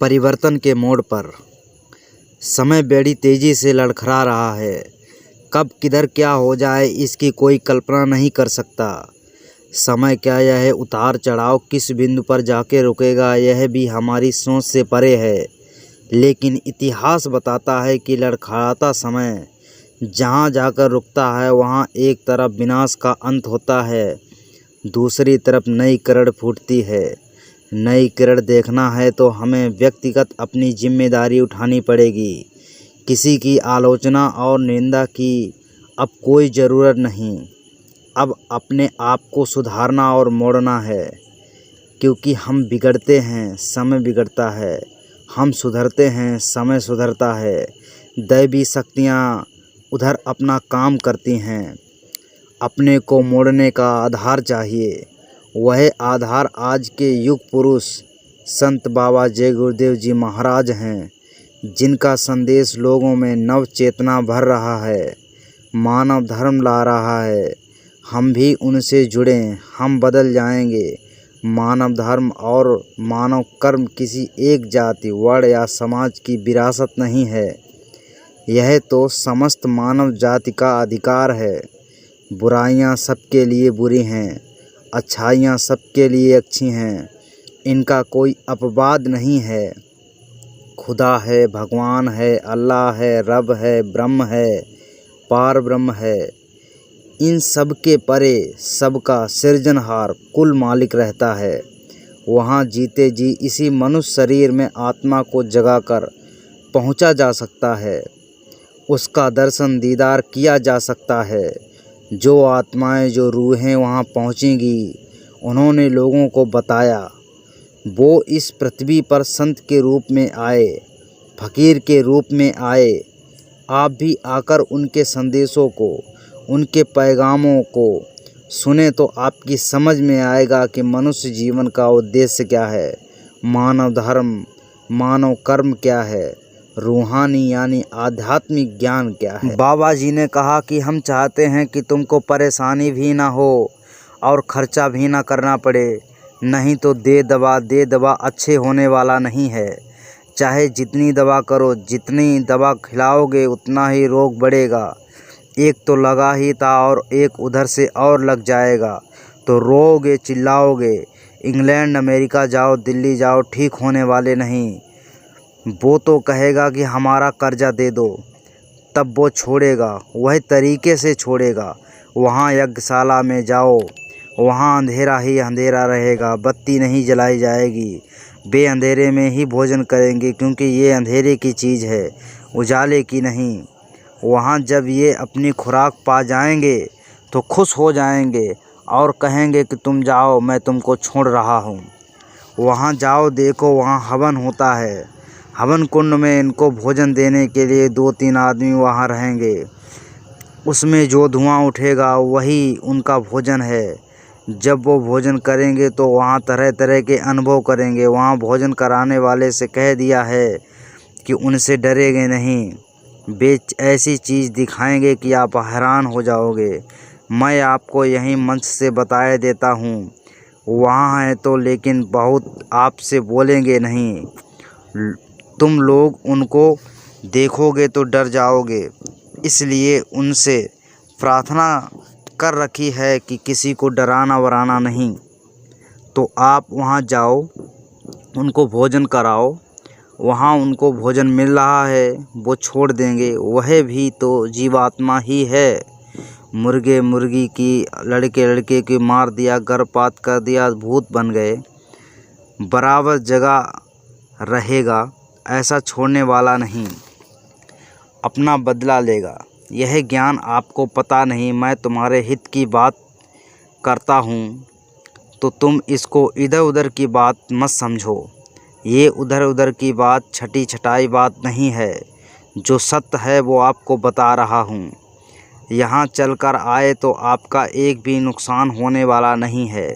परिवर्तन के मोड़ पर समय बड़ी तेज़ी से लड़खड़ा रहा है। कब किधर क्या हो जाए इसकी कोई कल्पना नहीं कर सकता। समय क्या यह उतार चढ़ाव किस बिंदु पर जाके रुकेगा यह भी हमारी सोच से परे है। लेकिन इतिहास बताता है कि लड़खड़ाता समय जहाँ जाकर रुकता है वहाँ एक तरफ विनाश का अंत होता है, दूसरी तरफ नई किरण फूटती है। नई किरण देखना है तो हमें व्यक्तिगत अपनी जिम्मेदारी उठानी पड़ेगी। किसी की आलोचना और निंदा की अब कोई ज़रूरत नहीं। अब अपने आप को सुधारना और मोड़ना है, क्योंकि हम बिगड़ते हैं समय बिगड़ता है, हम सुधरते हैं समय सुधरता है। दैवी शक्तियाँ उधर अपना काम करती हैं। अपने को मोड़ने का आधार चाहिए। वह आधार आज के युग पुरुष संत बाबा जय गुरुदेव जी महाराज हैं, जिनका संदेश लोगों में नव चेतना भर रहा है, मानव धर्म ला रहा है। हम भी उनसे जुड़ें, हम बदल जाएंगे। मानव धर्म और मानव कर्म किसी एक जाति, वर्ण या समाज की विरासत नहीं है। यह तो समस्त मानव जाति का अधिकार है। बुराइयां सबके लिए बुरी हैं, अच्छाइयाँ सबके लिए अच्छी हैं। इनका कोई अपवाद नहीं है। खुदा है, भगवान है, अल्लाह है, रब है, ब्रह्म है, पार ब्रह्म है। इन सब के परे सबका सृजनहार कुल मालिक रहता है। वहाँ जीते जी इसी मनुष्य शरीर में आत्मा को जगाकर पहुँचा जा सकता है। उसका दर्शन दीदार किया जा सकता है। जो आत्माएं, जो रूहें वहाँ पहुँचेंगी, उन्होंने लोगों को बताया। वो इस पृथ्वी पर संत के रूप में आए, फकीर के रूप में आए। आप भी आकर उनके संदेशों को, उनके पैगामों को सुने तो आपकी समझ में आएगा कि मनुष्य जीवन का उद्देश्य क्या है, मानव धर्म, मानव कर्म क्या है, रूहानी यानी आध्यात्मिक ज्ञान क्या है। बाबा जी ने कहा कि हम चाहते हैं कि तुमको परेशानी भी ना हो और खर्चा भी ना करना पड़े। नहीं तो दे दवा अच्छे होने वाला नहीं है। चाहे जितनी दवा करो, जितनी दवा खिलाओगे उतना ही रोग बढ़ेगा। एक तो लगा ही था और एक उधर से और लग जाएगा तो रोओगे, चिल्लाओगे। इंग्लैंड, अमेरिका जाओ, दिल्ली जाओ, ठीक होने वाले नहीं। वो तो कहेगा कि हमारा कर्जा दे दो, तब वो छोड़ेगा, वही तरीके से छोड़ेगा। वहाँ यज्ञशाला में जाओ, वहाँ अंधेरा ही अंधेरा रहेगा, बत्ती नहीं जलाई जाएगी। वे अंधेरे में ही भोजन करेंगे, क्योंकि ये अंधेरे की चीज़ है, उजाले की नहीं। वहाँ जब ये अपनी खुराक पा जाएंगे तो खुश हो जाएंगे और कहेंगे कि तुम जाओ, मैं तुमको छोड़ रहा हूँ। वहाँ जाओ, देखो वहाँ हवन होता है। हवन कुंड में इनको भोजन देने के लिए 2-3 आदमी वहाँ रहेंगे। उसमें जो धुआं उठेगा वही उनका भोजन है। जब वो भोजन करेंगे तो वहाँ तरह तरह के अनुभव करेंगे। वहाँ भोजन कराने वाले से कह दिया है कि उनसे डरेंगे नहीं। वे ऐसी चीज़ दिखाएंगे कि आप हैरान हो जाओगे। मैं आपको यहीं मंच से बताए देता हूँ। वहाँ है तो लेकिन बहुत आपसे बोलेंगे नहीं। तुम लोग उनको देखोगे तो डर जाओगे। इसलिए उनसे प्रार्थना कर रखी है कि किसी को डराना वराना नहीं। तो आप वहाँ जाओ, उनको भोजन कराओ। वहाँ उनको भोजन मिल रहा है, वो छोड़ देंगे। वह भी तो जीवात्मा ही है। मुर्गे मुर्गी की, लड़के लड़के की मार दिया, गर्भपात कर दिया, भूत बन गए। बराबर जगह रहेगा, ऐसा छोड़ने वाला नहीं, अपना बदला लेगा। यह ज्ञान आपको पता नहीं। मैं तुम्हारे हित की बात करता हूँ तो तुम इसको इधर उधर की बात मत समझो। ये उधर उधर की बात, छटी छटाई बात नहीं है। जो सत्य है वो आपको बता रहा हूँ। यहाँ चलकर आए तो आपका एक भी नुकसान होने वाला नहीं है।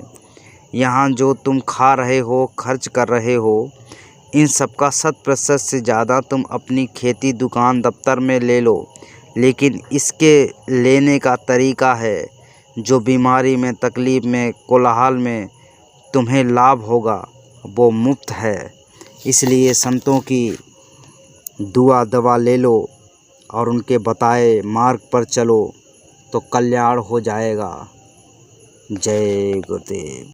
यहाँ जो तुम खा रहे हो, खर्च कर रहे हो, इन सब का 100% से ज़्यादा तुम अपनी खेती, दुकान, दफ्तर में ले लो। लेकिन इसके लेने का तरीका है जो बीमारी में, तकलीफ़ में, कोलाहल में तुम्हें लाभ होगा, वो मुफ्त है। इसलिए संतों की दुआ दवा ले लो और उनके बताए मार्ग पर चलो तो कल्याण हो जाएगा। जय गुरुदेव।